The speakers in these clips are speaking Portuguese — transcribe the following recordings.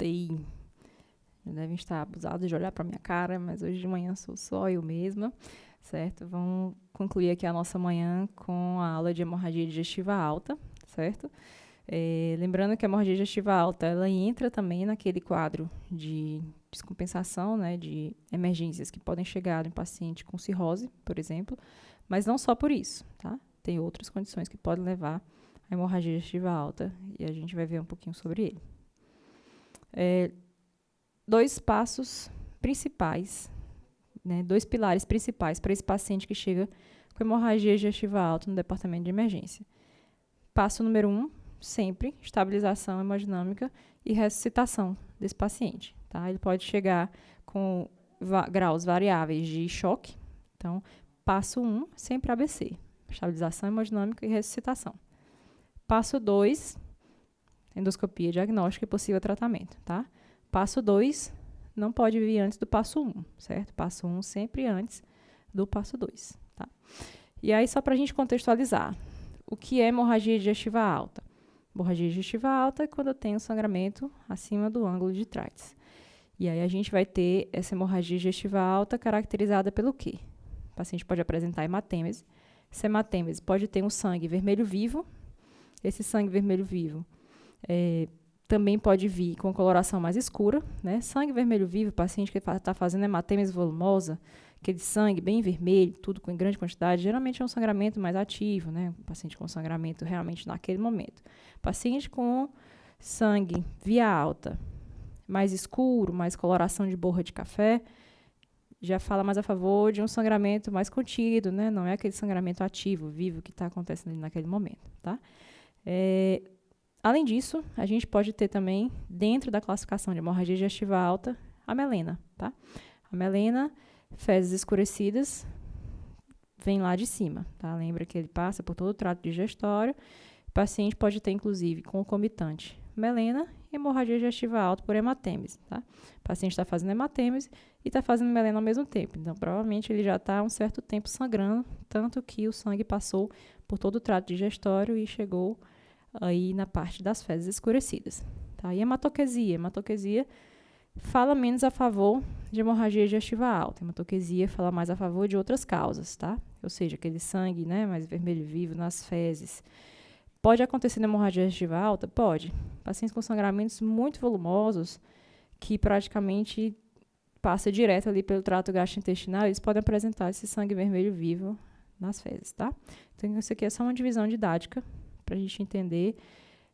voltei. Devem estar abusados de olhar para minha cara, mas hoje de manhã sou só eu mesma, certo? Vamos concluir aqui a nossa manhã com a aula de hemorragia digestiva alta, certo? Lembrando que a hemorragia digestiva alta, ela entra também naquele quadro de descompensação, né, de emergências que podem chegar em paciente com cirrose, por exemplo, mas não só por isso, tá? Tem outras condições que podem levar à hemorragia digestiva alta e a gente vai ver um pouquinho sobre ele. Dois passos principais, né, dois pilares principais para esse paciente que chega com hemorragia digestiva alta no departamento de emergência. Passo número 1, sempre estabilização hemodinâmica e ressuscitação desse paciente. Tá? Ele pode chegar com graus variáveis de choque. Então, passo 1, sempre ABC, estabilização hemodinâmica e ressuscitação. Passo 2, endoscopia diagnóstica e possível tratamento. Tá? Passo 2, não pode vir antes do passo 1, certo? Passo 1 sempre antes do passo 2. Tá? E aí, só para a gente contextualizar, o que é hemorragia digestiva alta? Hemorragia digestiva alta é quando eu tenho sangramento acima do ângulo de Treitz. E aí a gente vai ter essa hemorragia digestiva alta caracterizada pelo quê? O paciente pode apresentar hematêmese. Essa hematêmese pode ter um sangue vermelho vivo. Esse sangue vermelho vivo também pode vir com coloração mais escura, né? Sangue vermelho vivo, paciente que está fazendo hematêmese volumosa, aquele sangue bem vermelho, tudo com grande quantidade, geralmente é um sangramento mais ativo, né? Um paciente com sangramento realmente naquele momento. Paciente com sangue via alta, mais escuro, mais coloração de borra de café, já fala mais a favor de um sangramento mais contido, né? Não é aquele sangramento ativo, vivo, que está acontecendo ali naquele momento, tá? Além disso, a gente pode ter também, dentro da classificação de hemorragia digestiva alta, a melena, tá? A melena, fezes escurecidas, vem lá de cima, tá? Lembra que ele passa por todo o trato digestório. O paciente pode ter, inclusive, concomitante melena e hemorragia digestiva alta por hematêmese, tá? O paciente está fazendo hematêmese e está fazendo melena ao mesmo tempo. Então, provavelmente, ele já está há um certo tempo sangrando, tanto que o sangue passou por todo o trato digestório e chegou aí na parte das fezes escurecidas. Tá? E hematoquesia. Hematoquesia fala menos a favor de hemorragia digestiva alta. Hematoquesia fala mais a favor de outras causas, tá? Ou seja, aquele sangue, né, mais vermelho vivo nas fezes. Pode acontecer na hemorragia digestiva alta? Pode. Pacientes com sangramentos muito volumosos, que praticamente passa direto ali pelo trato gastrointestinal, eles podem apresentar esse sangue vermelho vivo nas fezes, tá? Então, isso aqui é só uma divisão didática para a gente entender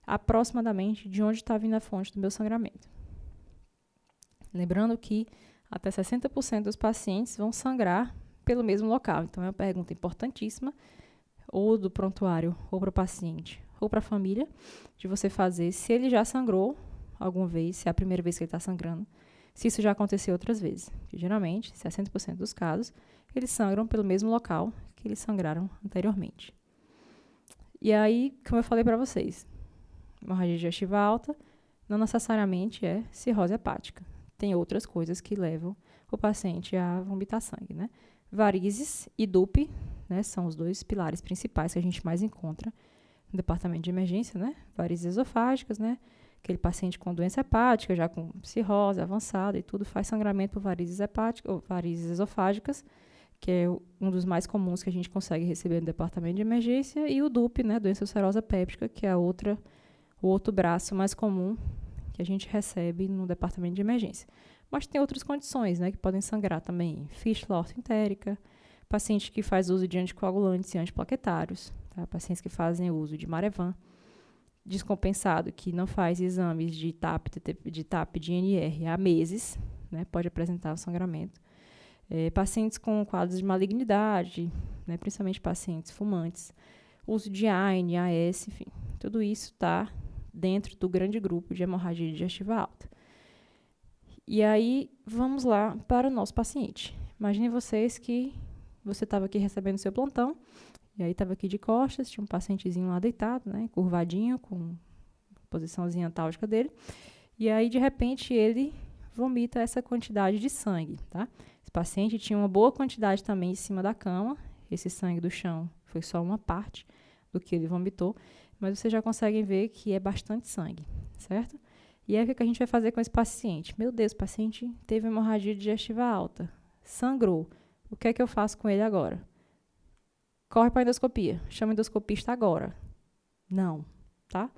aproximadamente de onde está vindo a fonte do meu sangramento. Lembrando que até 60% dos pacientes vão sangrar pelo mesmo local. Então, é uma pergunta importantíssima, ou do prontuário, ou para o paciente, ou para a família, de você fazer se ele já sangrou alguma vez, se é a primeira vez que ele está sangrando, se isso já aconteceu outras vezes. Porque, geralmente, 60% dos casos, eles sangram pelo mesmo local que eles sangraram anteriormente. E aí, como eu falei para vocês, hemorragia digestiva alta não necessariamente é cirrose hepática. Tem outras coisas que levam o paciente a vomitar sangue, né? Varizes e DUP, né, são os dois pilares principais que a gente mais encontra no departamento de emergência, né? Varizes esofágicas, né? Aquele paciente com doença hepática, já com cirrose avançada e tudo, faz sangramento por varizes hepáticas ou varizes esofágicas, que é um dos mais comuns que a gente consegue receber no departamento de emergência, e o DUP, né, doença ulcerosa péptica, que é o outro braço mais comum que a gente recebe no departamento de emergência. Mas tem outras condições, né, que podem sangrar também. Fístula ortoentérica, paciente que faz uso de anticoagulantes e antiplaquetários, tá? Pacientes que fazem uso de Marevan, descompensado, que não faz exames de TAP, de NR há meses, né, pode apresentar o sangramento. Pacientes com quadros de malignidade, né, principalmente pacientes fumantes, uso de AINE, AS, enfim, tudo isso está dentro do grande grupo de hemorragia digestiva alta. E aí, vamos lá para o nosso paciente. Imaginem vocês que você estava aqui recebendo seu plantão, e aí estava aqui de costas, tinha um pacientezinho lá deitado, né, curvadinho, com a posiçãozinha antálgica dele, e aí, de repente, ele vomita essa quantidade de sangue, tá? Esse paciente tinha uma boa quantidade também em cima da cama, esse sangue do chão foi só uma parte do que ele vomitou, mas vocês já conseguem ver que é bastante sangue, certo? E aí, o que a gente vai fazer com esse paciente? Meu Deus, o paciente teve hemorragia digestiva alta, sangrou. O que é que eu faço com ele agora? Corre para a endoscopia. Chama o endoscopista agora. Não, tá?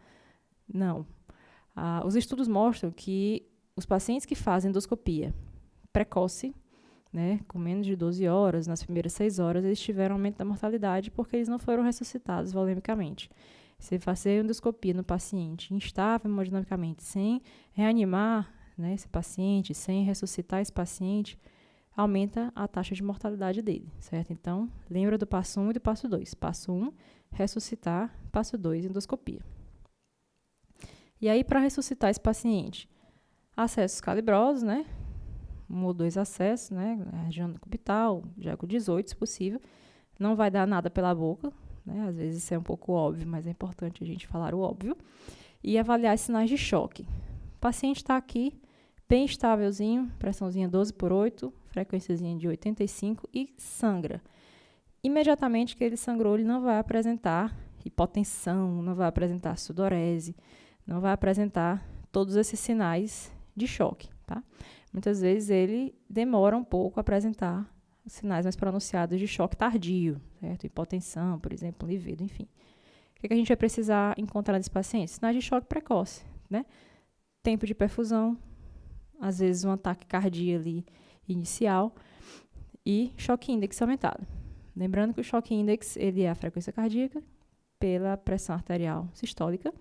Não. Os estudos mostram que os pacientes que fazem endoscopia precoce, né, com menos de 12 horas, nas primeiras 6 horas, eles tiveram aumento da mortalidade porque eles não foram ressuscitados volemicamente. Se fazer endoscopia no paciente instável hemodinamicamente, sem reanimar, né, esse paciente, sem ressuscitar esse paciente, aumenta a taxa de mortalidade dele, certo? Então, lembra do passo 1 e do passo 2. Passo 1, ressuscitar. Passo 2, endoscopia. E aí, para ressuscitar esse paciente, acessos calibrosos, né? 1 ou 2 acessos, né? Na região cubital, já com 18, se possível. Não vai dar nada pela boca, né? Às vezes isso é um pouco óbvio, mas é importante a gente falar o óbvio. E avaliar os sinais de choque. O paciente está aqui, bem estávelzinho, pressãozinha 12/8, frequênciazinha de 85 e sangra. Imediatamente que ele sangrou, ele não vai apresentar hipotensão, não vai apresentar sudorese, não vai apresentar todos esses sinais de choque, tá? Muitas vezes ele demora um pouco a apresentar os sinais mais pronunciados de choque tardio, certo? Hipotensão, por exemplo, livido, enfim. O que a gente vai precisar encontrar nesse paciente? Sinais de choque precoce, né? Tempo de perfusão, às vezes um ataque cardíaco ali inicial e choque index aumentado. Lembrando que o choque index ele é a frequência cardíaca pela pressão arterial sistólica.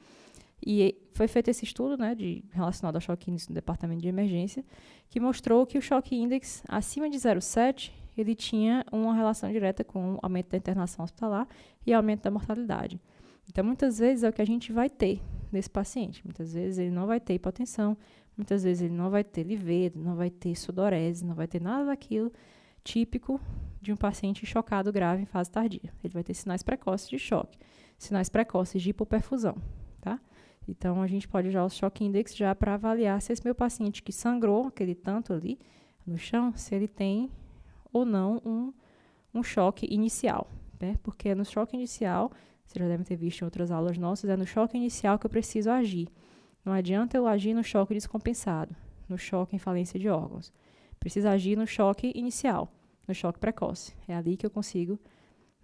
E foi feito esse estudo, né, relacionado ao choque index no departamento de emergência, que mostrou que o choque index acima de 0,7 ele tinha uma relação direta com o aumento da internação hospitalar e aumento da mortalidade. Então, muitas vezes é o que a gente vai ter nesse paciente. Muitas vezes ele não vai ter hipotensão, muitas vezes ele não vai ter livedo, não vai ter sudorese, não vai ter nada daquilo típico de um paciente chocado grave em fase tardia. Ele vai ter sinais precoces de choque, sinais precoces de hipoperfusão, tá? Então, a gente pode usar o choque index já para avaliar se esse meu paciente que sangrou aquele tanto ali no chão, se ele tem ou não um choque inicial, né? Porque no choque inicial, vocês já devem ter visto em outras aulas nossas, é no choque inicial que eu preciso agir. Não adianta eu agir no choque descompensado, no choque em falência de órgãos. Preciso agir no choque inicial, no choque precoce. É ali que eu consigo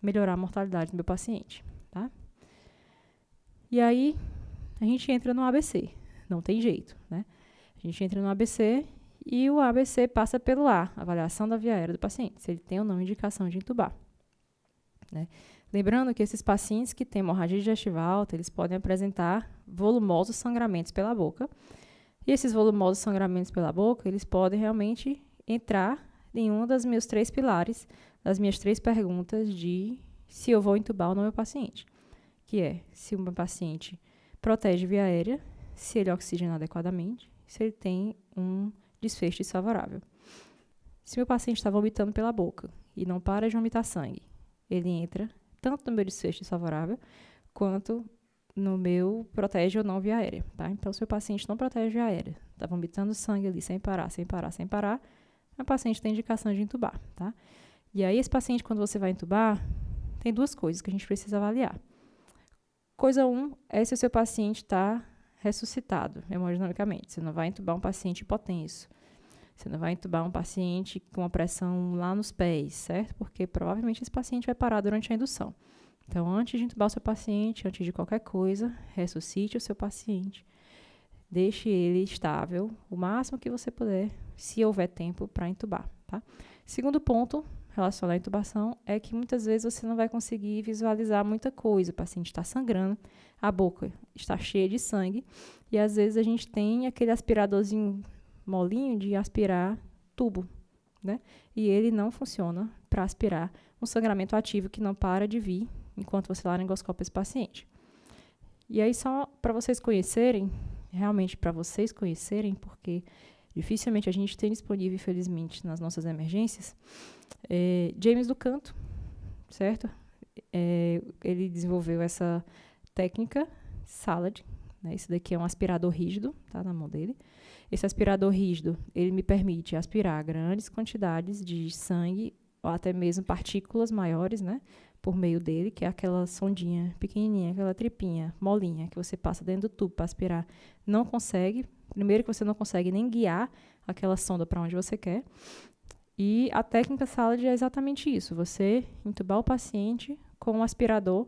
melhorar a mortalidade do meu paciente, tá? E aí, a gente entra no ABC. Não tem jeito, né? A gente entra no ABC e o ABC passa pelo A, avaliação da via aérea do paciente, se ele tem ou não indicação de intubar, né? Lembrando que esses pacientes que têm hemorragia digestiva alta, eles podem apresentar volumosos sangramentos pela boca. E esses volumosos sangramentos pela boca, eles podem realmente entrar em um dos meus 3 pilares, das minhas 3 perguntas de se eu vou intubar ou não meu paciente. Que é, se o meu paciente protege via aérea, se ele oxigena adequadamente, se ele tem um desfecho desfavorável. Se meu paciente está vomitando pela boca e não para de vomitar sangue, ele entra tanto no meu desfecho desfavorável, quanto no meu protege ou não via aérea, tá? Então, se o paciente não protege via aérea, está vomitando sangue ali sem parar, o paciente tem indicação de intubar, tá? E aí, esse paciente, quando você vai intubar, tem 2 coisas que a gente precisa avaliar. Coisa 1 é se o seu paciente está ressuscitado hemodinamicamente. Você não vai intubar um paciente hipotenso. Você não vai intubar um paciente com a pressão lá nos pés, certo? Porque provavelmente esse paciente vai parar durante a indução. Então, antes de intubar o seu paciente, antes de qualquer coisa, ressuscite o seu paciente. Deixe ele estável o máximo que você puder, se houver tempo para intubar, tá? Segundo ponto relacionado à intubação é que muitas vezes você não vai conseguir visualizar muita coisa. O paciente está sangrando, a boca está cheia de sangue e às vezes a gente tem aquele aspiradorzinho molinho de aspirar tubo, né? E ele não funciona para aspirar um sangramento ativo que não para de vir enquanto você laringoscopa esse paciente. E aí, só para vocês conhecerem, realmente para vocês conhecerem, porque dificilmente a gente tem disponível, infelizmente, nas nossas emergências, James do Canto, certo? Ele desenvolveu essa técnica, SALAD, né? Esse daqui é um aspirador rígido, tá, na mão dele. Esse aspirador rígido, ele me permite aspirar grandes quantidades de sangue, ou até mesmo partículas maiores, né, por meio dele, que é aquela sondinha pequenininha, aquela tripinha, molinha, que você passa dentro do tubo para aspirar. Não consegue Primeiro que você não consegue nem guiar aquela sonda para onde você quer. E a técnica SALAD é exatamente isso. Você entubar o paciente com um aspirador,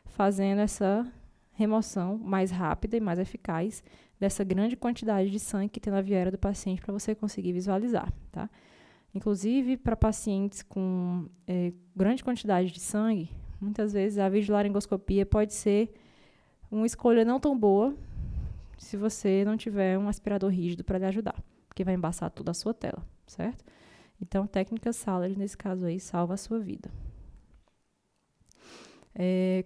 fazendo essa remoção mais rápida e mais eficaz dessa grande quantidade de sangue que tem na viela do paciente para você conseguir visualizar, tá? Inclusive, para pacientes com grande quantidade de sangue, muitas vezes a videolaringoscopia pode ser uma escolha não tão boa se você não tiver um aspirador rígido para lhe ajudar, porque vai embaçar toda a sua tela, certo? Então, técnica SALAD, nesse caso aí, salva a sua vida.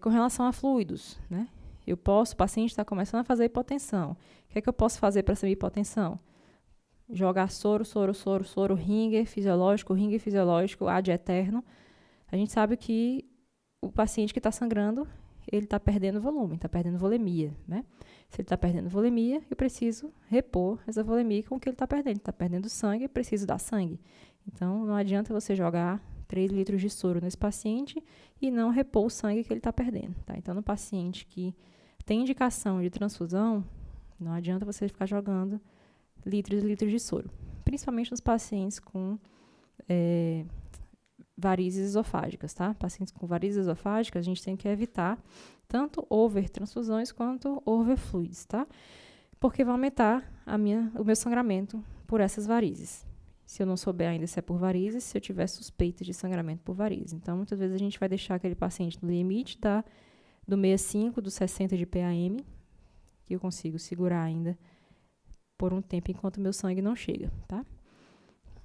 Com relação a fluidos, né? O paciente está começando a fazer hipotensão. O que é que eu posso fazer para essa hipotensão? Jogar soro, ringer fisiológico, ad eterno. A gente sabe que o paciente que está sangrando, ele está perdendo volume, está perdendo volemia, né? Se ele está perdendo volemia, eu preciso repor essa volemia com o que ele está perdendo. Ele está perdendo sangue, eu preciso dar sangue. Então, não adianta você jogar 3 litros de soro nesse paciente e não repor o sangue que ele está perdendo, tá? Então, no paciente que tem indicação de transfusão, não adianta você ficar jogando litros e litros de soro. Principalmente nos pacientes com varizes esofágicas, tá? Pacientes com varizes esofágicas, a gente tem que evitar tanto overtransfusões quanto overfluids, tá? Porque vai aumentar o meu sangramento por essas varizes. Se eu não souber ainda se é por varizes, se eu tiver suspeita de sangramento por varizes. Então, muitas vezes a gente vai deixar aquele paciente no limite do 65, do 60 de PAM, que eu consigo segurar ainda por um tempo enquanto o meu sangue não chega, tá?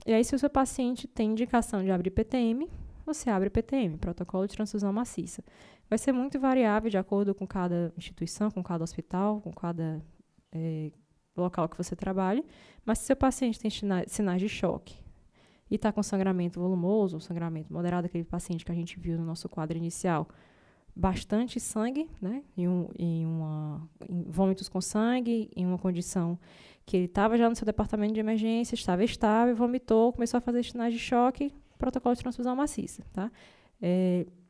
E aí, se o seu paciente tem indicação de abrir PTM, você abre PTM, protocolo de transfusão maciça. Vai ser muito variável de acordo com cada instituição, com cada hospital, com cada local que você trabalhe, mas se seu paciente tem sinais de choque e está com sangramento volumoso, sangramento moderado, aquele paciente que a gente viu no nosso quadro inicial, bastante sangue, né, em vômitos com sangue, em uma condição que ele estava já no seu departamento de emergência, estava estável, vomitou, começou a fazer sinais de choque, protocolo de transfusão maciça, tá?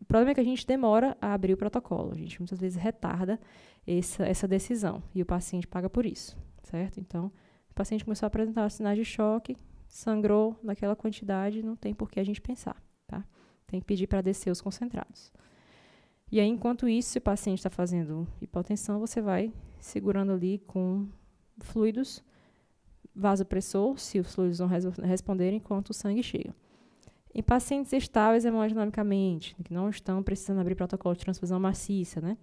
O problema é que a gente demora a abrir o protocolo, a gente muitas vezes retarda essa decisão e o paciente paga por isso, certo? Então, o paciente começou a apresentar sinais de choque, sangrou naquela quantidade, não tem por que a gente pensar, tá? Tem que pedir para descer os concentrados. E aí, enquanto isso, se o paciente está fazendo hipotensão, você vai segurando ali com fluidos, vasopressor, se os fluidos não responderem, enquanto o sangue chega. Em pacientes estáveis hemodinamicamente, que não estão precisando abrir protocolo de transfusão maciça, né?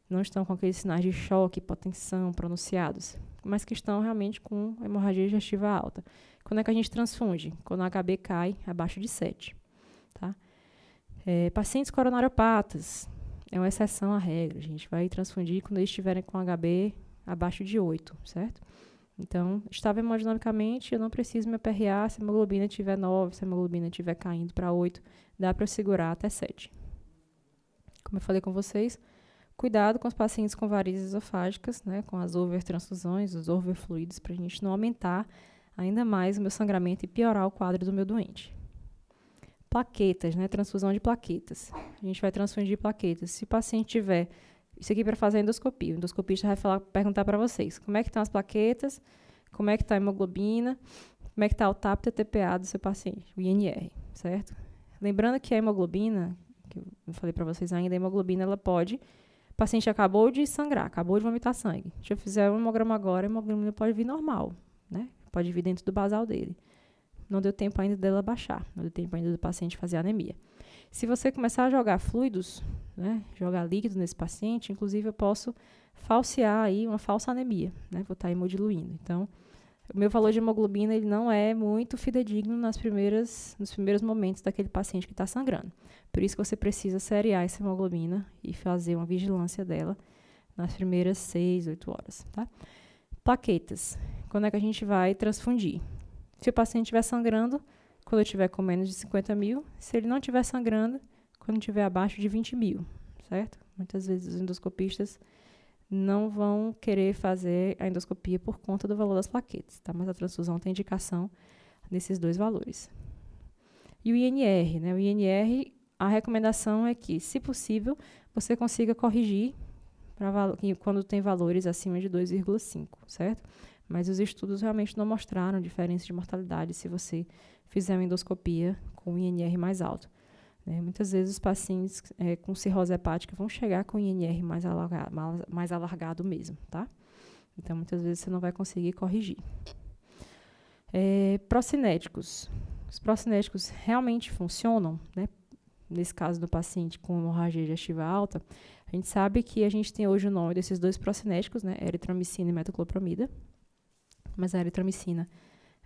Não estão com aqueles sinais de choque, hipotensão pronunciados, mas que estão realmente com hemorragia digestiva alta. Quando é que a gente transfunde? Quando o HB cai abaixo de 7. Tá? Pacientes coronariopatas, é uma exceção à regra. A gente vai transfundir quando eles estiverem com HB abaixo de 8, certo? Então, estável hemodinamicamente, eu não preciso me aperrear se a hemoglobina estiver 9, se a hemoglobina estiver caindo para 8, dá para eu segurar até 7. Como eu falei com vocês, cuidado com os pacientes com varizes esofágicas, né, com as overtransfusões, os overfluidos, para a gente não aumentar ainda mais o meu sangramento e piorar o quadro do meu doente. Plaquetas, né, transfusão de plaquetas. A gente vai transfundir plaquetas. Se o paciente tiver... Isso aqui para fazer endoscopia. O endoscopista vai perguntar para vocês como é que estão as plaquetas, como é que está a hemoglobina, como é que está o TAP TTPA do seu paciente, o INR, certo? Lembrando que a hemoglobina, que eu não falei para vocês ainda, a hemoglobina, ela pode... O paciente acabou de sangrar, acabou de vomitar sangue. Se eu fizer um hemograma agora, a hemoglobina pode vir normal, né? Pode vir dentro do basal dele. Não deu tempo ainda dela baixar, não deu tempo ainda do paciente fazer anemia. Se você começar a jogar fluidos, né, jogar líquido nesse paciente, inclusive eu posso falsear aí uma falsa anemia, né, vou estar hemodiluindo. Então, o meu valor de hemoglobina ele não é muito fidedigno nos primeiros momentos daquele paciente que está sangrando. Por isso que você precisa seriar essa hemoglobina e fazer uma vigilância dela nas primeiras 6, 8 horas. Tá? Plaquetas. Quando é que a gente vai transfundir? Se o paciente estiver sangrando, quando eu estiver com menos de 50 mil, se ele não estiver sangrando, quando estiver abaixo de 20 mil, certo? Muitas vezes os endoscopistas não vão querer fazer a endoscopia por conta do valor das plaquetas, tá? Mas a transfusão tem indicação nesses dois valores. E o INR, né? O INR, a recomendação é que, se possível, você consiga corrigir quando tem valores acima de 2,5, certo? Mas os estudos realmente não mostraram diferença de mortalidade se você fizer uma endoscopia com INR mais alto. Muitas vezes os pacientes com cirrose hepática vão chegar com INR mais alargado mesmo, tá? Então, muitas vezes você não vai conseguir corrigir. Procinéticos. Os procinéticos realmente funcionam, né? Nesse caso do paciente com hemorragia digestiva alta, a gente sabe que a gente tem hoje o nome desses dois procinéticos, né? Eritromicina e metoclopramida. Mas a eritromicina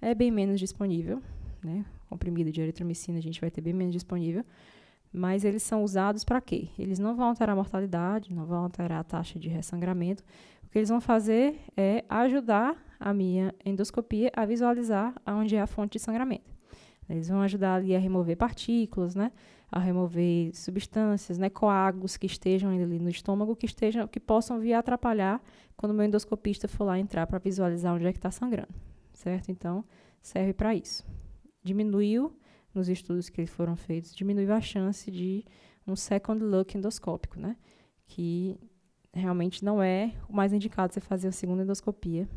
é bem menos disponível, né? Comprimido de eritromicina a gente vai ter bem menos disponível. Mas eles são usados para quê? Eles não vão alterar a mortalidade, não vão alterar a taxa de ressangramento. O que eles vão fazer é ajudar a minha endoscopia a visualizar onde é a fonte de sangramento. Eles vão ajudar ali a remover partículas, né? A remover substâncias, né? Coágulos que estejam ali no estômago, que possam vir a atrapalhar quando o meu endoscopista for lá entrar para visualizar onde é que está sangrando, certo? Então, serve para isso. Diminuiu, nos estudos que foram feitos, diminuiu a chance de um second look endoscópico, né? Que realmente não é o mais indicado você fazer a segunda endoscopia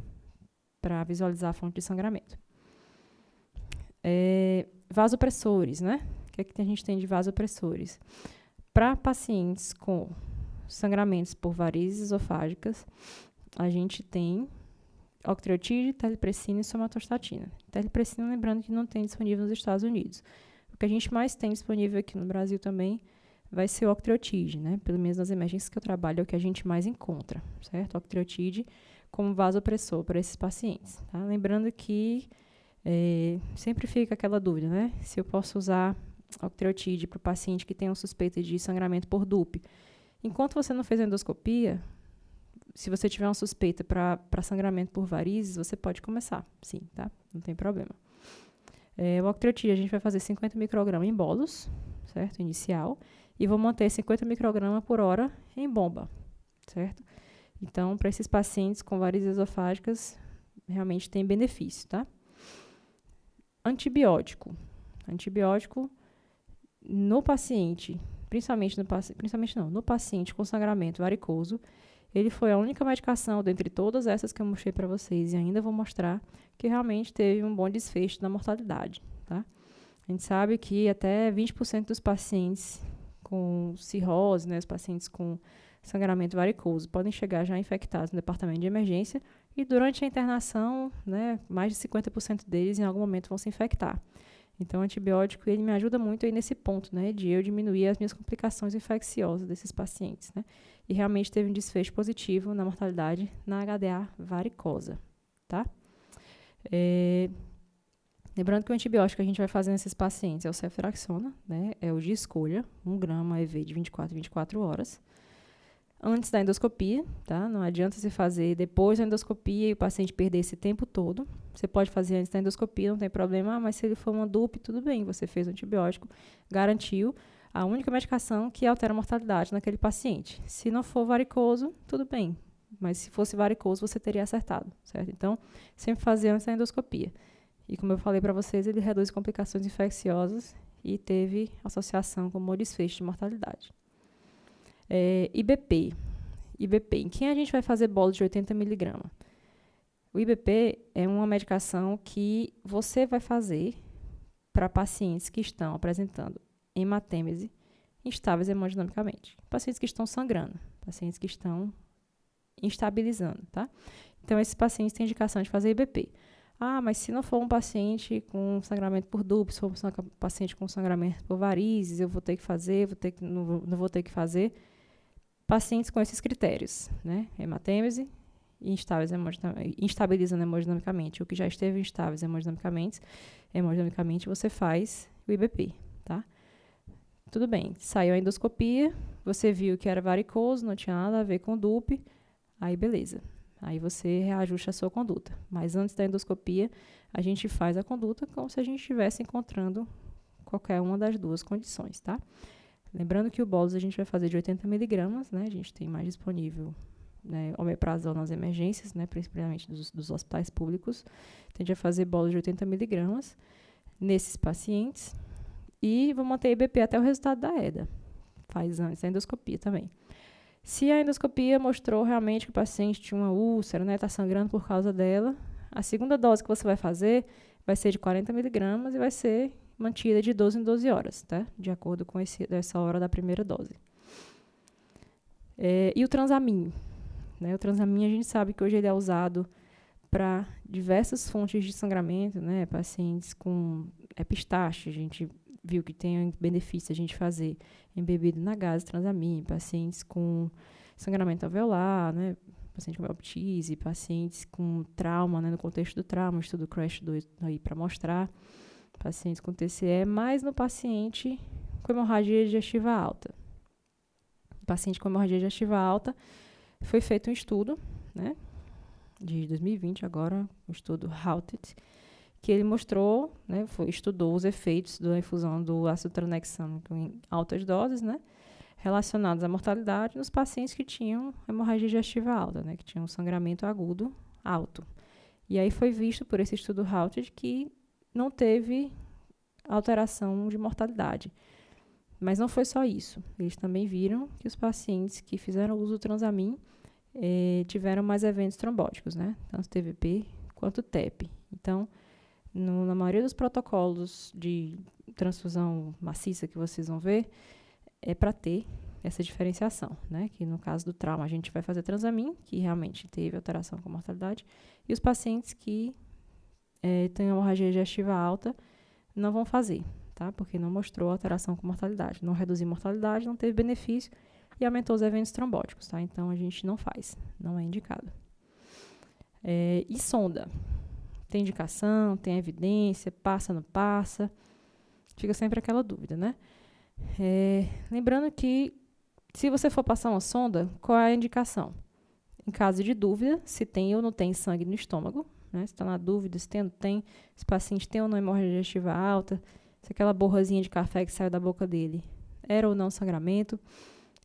para visualizar a fonte de sangramento. Vasopressores, né? O que é que a gente tem de vasopressores? Para pacientes com sangramentos por varizes esofágicas, a gente tem octreotide, telepressina e somatostatina. Telepressina, lembrando que não tem disponível nos Estados Unidos. O que a gente mais tem disponível aqui no Brasil também vai ser o octreotide, né? Pelo menos nas emergências que eu trabalho é o que a gente mais encontra, certo? Octreotide como vasopressor para esses pacientes, tá? Lembrando que sempre fica aquela dúvida, né? Se eu posso usar octreotide para o paciente que tem uma suspeita de sangramento por DUP. Enquanto você não fez a endoscopia, se você tiver uma suspeita para sangramento por varizes, você pode começar, sim, tá? Não tem problema. O octreotide a gente vai fazer 50 microgramas em bolos, certo? Inicial. E vou manter 50 microgramas por hora em bomba, certo? Então, para esses pacientes com varizes esofágicas, realmente tem benefício, tá? Antibiótico. Antibiótico no paciente, no paciente com sangramento varicoso, ele foi a única medicação, dentre todas essas que eu mostrei para vocês, e ainda vou mostrar, que realmente teve um bom desfecho na mortalidade, tá? A gente sabe que até 20% dos pacientes com cirrose, né, os pacientes com sangramento varicoso, podem chegar já infectados no departamento de emergência e durante a internação, né, mais de 50% deles em algum momento vão se infectar. Então, o antibiótico ele me ajuda muito aí nesse ponto, né, de eu diminuir as minhas complicações infecciosas desses pacientes, né? E realmente teve um desfecho positivo na mortalidade na HDA varicosa, tá? Lembrando que o antibiótico que a gente vai fazer nesses pacientes é o ceftriaxona, né? É o de escolha, 1 grama EV de 24 em 24 horas. Antes da endoscopia, tá? Não adianta você fazer depois da endoscopia e o paciente perder esse tempo todo. Você pode fazer antes da endoscopia, não tem problema, mas se ele for uma DUP, tudo bem, você fez o antibiótico, garantiu a única medicação que altera a mortalidade naquele paciente. Se não for varicoso, tudo bem, mas se fosse varicoso, você teria acertado, certo? Então, sempre fazer antes da endoscopia. E como eu falei para vocês, ele reduz complicações infecciosas e teve associação com o desfecho de mortalidade. IBP. Em quem a gente vai fazer bolo de 80 mg? O IBP é uma medicação que você vai fazer para pacientes que estão apresentando hematêmese instáveis hemodinamicamente. Pacientes que estão sangrando, pacientes que estão instabilizando, tá? Então, esses pacientes têm indicação de fazer IBP. Mas se não for um paciente com sangramento por DUP, se for um paciente com sangramento por varizes, eu vou ter que fazer, não vou ter que fazer. Pacientes com esses critérios, né? Hematêmese e instabilizando hemodinamicamente, ou que já esteve instáveis hemodinamicamente, você faz o IBP, tá? Tudo bem, saiu a endoscopia, você viu que era varicoso, não tinha nada a ver com DUP, aí beleza. Aí você reajusta a sua conduta. Mas antes da endoscopia, a gente faz a conduta como se a gente estivesse encontrando qualquer uma das duas condições, tá? Lembrando que o bolus a gente vai fazer de 80 mg, né? A gente tem mais disponível, né, omeprazol nas emergências, né, principalmente dos hospitais públicos. Então, a gente vai fazer bolus de 80 mg nesses pacientes. E vou manter IBP até o resultado da EDA. Faz antes da endoscopia também. Se a endoscopia mostrou realmente que o paciente tinha uma úlcera, né, está sangrando por causa dela, A segunda dose que você vai fazer vai ser de 40 miligramas e vai ser mantida de 12 em 12 horas, tá? De acordo com essa hora da primeira dose. E o Transamin, né? O Transamin a gente sabe que hoje ele é usado para diversas fontes de sangramento, né? Pacientes com epistaxe, a gente viu que tem benefício a gente fazer embebido na gase Transamin, pacientes com sangramento alveolar, né? Paciente com ptise, pacientes com trauma, né? No contexto do trauma, o estudo CRASH 2 aí para mostrar, pacientes com TCE, mas no paciente com hemorragia digestiva alta. O paciente com hemorragia digestiva alta foi feito um estudo, né? De 2020 agora, um estudo HALTED, que ele mostrou, né, estudou os efeitos da infusão do ácido tranexâmico em altas doses, né, relacionados à mortalidade nos pacientes que tinham hemorragia digestiva alta, né, que tinham sangramento agudo alto. E aí foi visto por esse estudo HALTED que não teve alteração de mortalidade. Mas não foi só isso. Eles também viram que os pacientes que fizeram uso do Transamin tiveram mais eventos trombóticos, né, tanto TVP quanto TEP. Então, na maioria dos protocolos de transfusão maciça que vocês vão ver, é para ter essa diferenciação, né? Que no caso do trauma a gente vai fazer Transamin, que realmente teve alteração com mortalidade, e os pacientes que têm hemorragia digestiva alta não vão fazer, tá? Porque não mostrou alteração com mortalidade, não reduziu mortalidade, não teve benefício e aumentou os eventos trombóticos, tá? Então a gente não faz, não é indicado. E sonda. Tem indicação, tem evidência, passa, não passa. Fica sempre aquela dúvida, né? Lembrando que, se você for passar uma sonda, qual é a indicação? Em caso de dúvida, se tem ou não tem sangue no estômago, né? Se está na dúvida, se tem ou não tem, se o paciente tem ou não hemorragia digestiva alta, se aquela borrazinha de café que saiu da boca dele era ou não sangramento,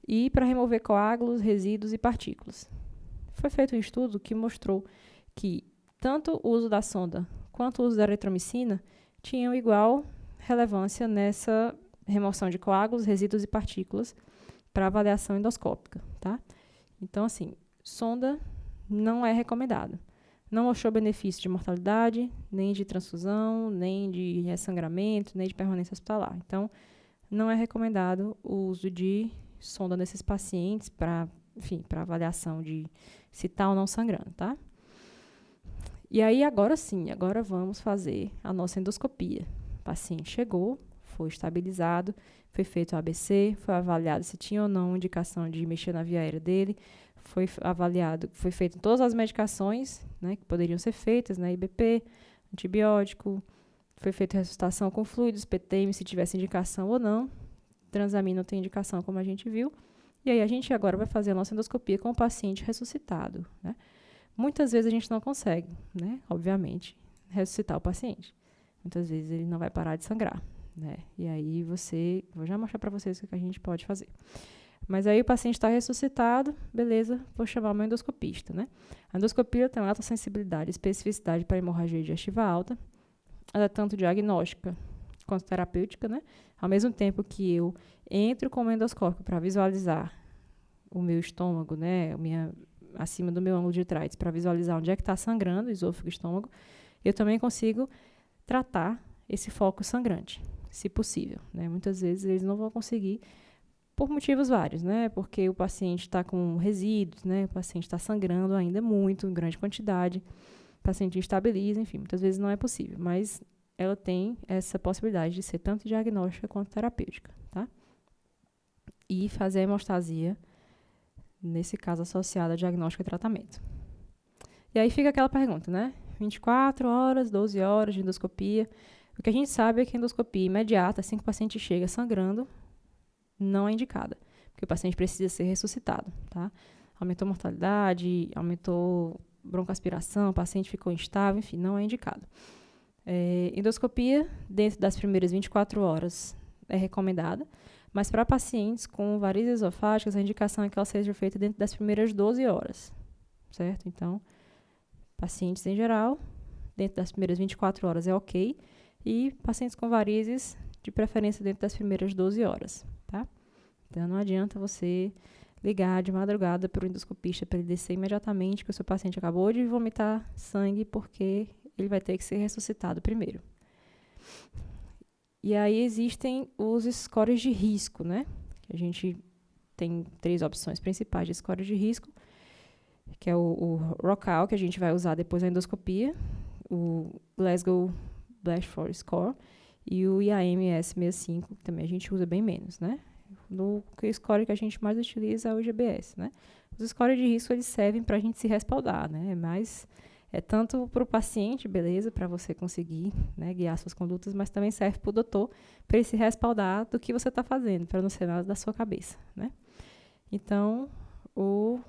e para remover coágulos, resíduos e partículas. Foi feito um estudo que mostrou que tanto o uso da sonda quanto o uso da eritromicina tinham igual relevância nessa remoção de coágulos, resíduos e partículas para avaliação endoscópica, tá? Então, assim, sonda não é recomendado. Não mostrou benefício de mortalidade, nem de transfusão, nem de ressangramento, nem de permanência hospitalar. Então, não é recomendado o uso de sonda nesses pacientes para avaliação de se está ou não sangrando, tá? E aí, agora sim, agora vamos fazer a nossa endoscopia. O paciente chegou, foi estabilizado, foi feito o ABC, foi avaliado se tinha ou não indicação de mexer na via aérea dele, foi avaliado, foi feito todas as medicações, né, que poderiam ser feitas, né, IBP, antibiótico, foi feita ressuscitação com fluidos, PTM, se tivesse indicação ou não. Transamin não tem indicação, como a gente viu. E aí, a gente agora vai fazer a nossa endoscopia com o paciente ressuscitado, né? Muitas vezes a gente não consegue, né, obviamente, ressuscitar o paciente. Muitas vezes ele não vai parar de sangrar, né? E aí vou já mostrar para vocês o que a gente pode fazer. Mas aí o paciente está ressuscitado, beleza, vou chamar o meu endoscopista, né? A endoscopia tem uma alta sensibilidade e especificidade para hemorragia digestiva alta. Ela é tanto diagnóstica quanto terapêutica, né? Ao mesmo tempo que eu entro com o endoscópio para visualizar o meu estômago, né, acima do meu ângulo de Treitz, para visualizar onde é que está sangrando, esôfago e estômago, eu também consigo tratar esse foco sangrante, se possível, né? Muitas vezes eles não vão conseguir por motivos vários, né? Porque o paciente está com resíduos, né? O paciente está sangrando ainda muito, em grande quantidade, o paciente instabiliza, enfim, muitas vezes não é possível, mas ela tem essa possibilidade de ser tanto diagnóstica quanto terapêutica, tá? E fazer a hemostasia, nesse caso associada a diagnóstico e tratamento. E aí fica aquela pergunta, né? 24 horas, 12 horas de endoscopia. O que a gente sabe é que a endoscopia imediata, assim que o paciente chega sangrando, não é indicada, porque o paciente precisa ser ressuscitado, tá? Aumentou a mortalidade, aumentou broncoaspiração, o paciente ficou instável, enfim, não é indicado. Endoscopia, dentro das primeiras 24 horas, é recomendada, mas para pacientes com varizes esofágicas, a indicação é que ela seja feita dentro das primeiras 12 horas, certo? Então, pacientes em geral, dentro das primeiras 24 horas é ok, e pacientes com varizes, de preferência dentro das primeiras 12 horas, tá? Então, não adianta você ligar de madrugada para o endoscopista para ele descer imediatamente, que o seu paciente acabou de vomitar sangue, porque ele vai ter que ser ressuscitado primeiro. E aí existem os scores de risco, né? A gente tem 3 opções principais de score de risco, que é o ROCAL, que a gente vai usar depois da endoscopia, o Glasgow Blatchford Score e o IAM-S65, que também a gente usa bem menos, né? O score que a gente mais utiliza é o GBS, né? Os scores de risco, eles servem para a gente se respaldar, né? Mas é tanto para o paciente, beleza, para você conseguir, né, guiar suas condutas, mas também serve para o doutor, para ele se respaldar do que você está fazendo, para não ser nada da sua cabeça, né? Então, o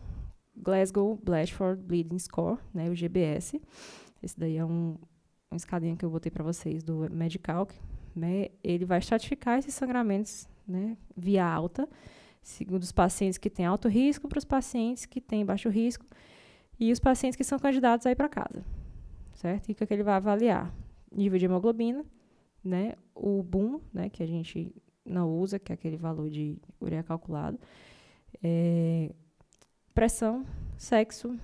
Glasgow Blatchford Bleeding Score, né, o GBS, esse daí é uma escadinha que eu botei para vocês do Medicalc, né? Ele vai estratificar esses sangramentos, né, via alta, segundo os pacientes que têm alto risco para os pacientes que têm baixo risco e os pacientes que são candidatos a ir para casa, certo? E o que ele vai avaliar? Nível de hemoglobina, né, o BUN, né, que a gente não usa, que é aquele valor de ureia calculado, pressão, sexo,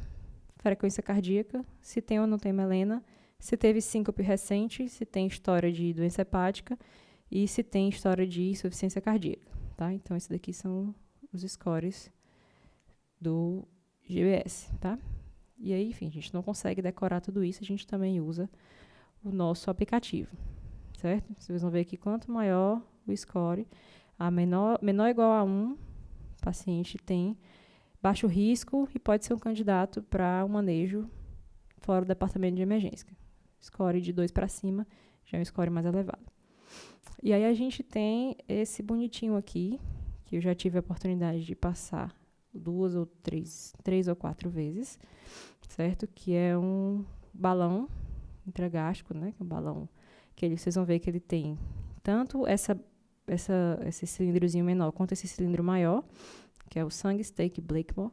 frequência cardíaca, se tem ou não tem melena, se teve síncope recente, se tem história de doença hepática e se tem história de insuficiência cardíaca, tá? Então, esses daqui são os scores do GBS, tá? E aí, enfim, a gente não consegue decorar tudo isso, a gente também usa o nosso aplicativo, certo? Vocês vão ver aqui, quanto maior o score, a menor ou igual a 1, o paciente tem baixo risco e pode ser um candidato para um manejo fora do departamento de emergência. Score de 2 para cima já é um score mais elevado. E aí a gente tem esse bonitinho aqui, que eu já tive a oportunidade de passar 2 ou 3 ou 4 vezes, certo? Que é um balão intragástrico, né? Que é um balão que vocês vão ver que ele tem tanto esse cilindrozinho menor quanto esse cilindro maior, que é o Sangue Stake Blakemore.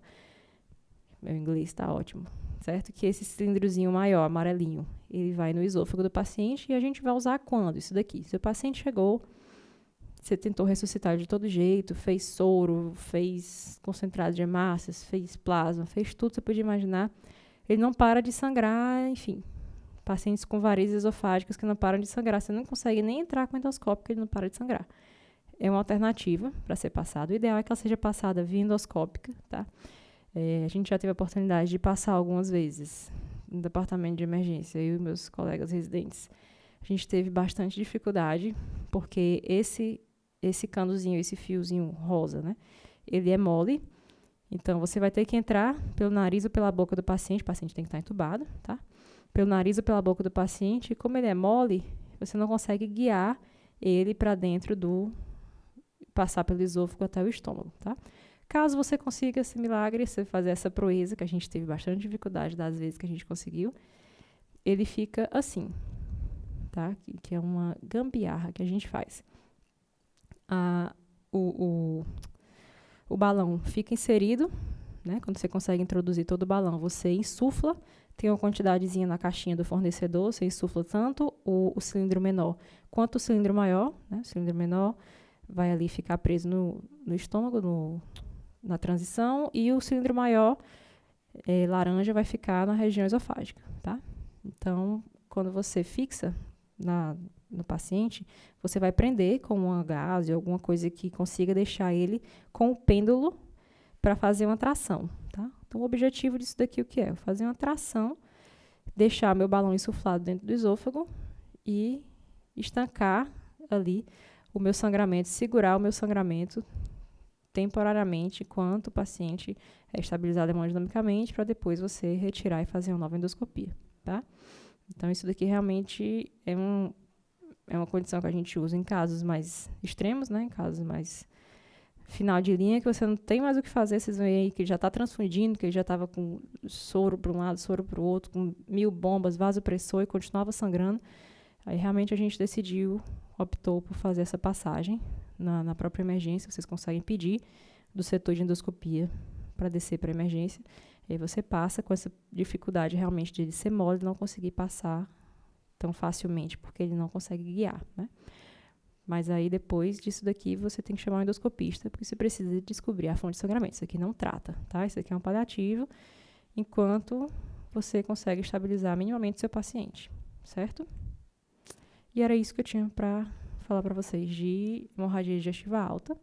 Meu inglês está ótimo, certo? Que esse cilindrozinho maior, amarelinho, ele vai no esôfago do paciente e a gente vai usar quando? Isso daqui. Se o paciente chegou, você tentou ressuscitar de todo jeito, fez soro, fez concentrado de hemácias, fez plasma, fez tudo que você podia imaginar, ele não para de sangrar, enfim. Pacientes com varizes esofágicas que não param de sangrar, você não consegue nem entrar com o endoscópio porque ele não para de sangrar. É uma alternativa para ser passada. O ideal é que ela seja passada via endoscópica, tá? A gente já teve a oportunidade de passar algumas vezes no departamento de emergência, eu e meus colegas residentes. A gente teve bastante dificuldade, porque esse canozinho, esse fiozinho rosa, né? Ele é mole, então você vai ter que entrar pelo nariz ou pela boca do paciente, o paciente tem que estar entubado, tá? Pelo nariz ou pela boca do paciente, e como ele é mole, você não consegue guiar ele para dentro passar pelo esôfago até o estômago, tá? Caso você consiga esse milagre, você fazer essa proeza, que a gente teve bastante dificuldade das vezes que a gente conseguiu, ele fica assim, tá? Que é uma gambiarra que a gente faz. O balão fica inserido, né? Quando você consegue introduzir todo o balão, você insufla, tem uma quantidadezinha na caixinha do fornecedor, você insufla tanto o cilindro menor quanto o cilindro maior, né? O cilindro menor vai ali ficar preso no estômago, na transição, e o cilindro maior, laranja, vai ficar na região esofágica, tá? Então, quando você fixa no paciente, você vai prender com uma gaze ou alguma coisa que consiga deixar ele com o pêndulo para fazer uma tração, tá? Então, o objetivo disso daqui o que é? Fazer uma tração, deixar meu balão insuflado dentro do esôfago e estancar ali o meu sangramento, segurar o meu sangramento temporariamente, enquanto o paciente é estabilizado hemodinamicamente, para depois você retirar e fazer uma nova endoscopia, tá? Então, isso daqui realmente é uma condição que a gente usa em casos mais extremos, né? Em casos mais final de linha, que você não tem mais o que fazer, vocês veem aí que ele já está transfundindo, que ele já estava com soro para um lado, soro para o outro, com 1000 bombas, vasopressor e continuava sangrando. Aí, realmente, a gente optou por fazer essa passagem na própria emergência. Vocês conseguem pedir do setor de endoscopia para descer para a emergência. E aí você passa com essa dificuldade realmente de ele ser mole e não conseguir passar tão facilmente, porque ele não consegue guiar, né? Mas aí, depois disso daqui, você tem que chamar um endoscopista, porque você precisa descobrir a fonte de sangramento. Isso aqui não trata, tá? Isso aqui é um paliativo, enquanto você consegue estabilizar minimamente o seu paciente, certo? E era isso que eu tinha para falar para vocês de hemorragia digestiva alta.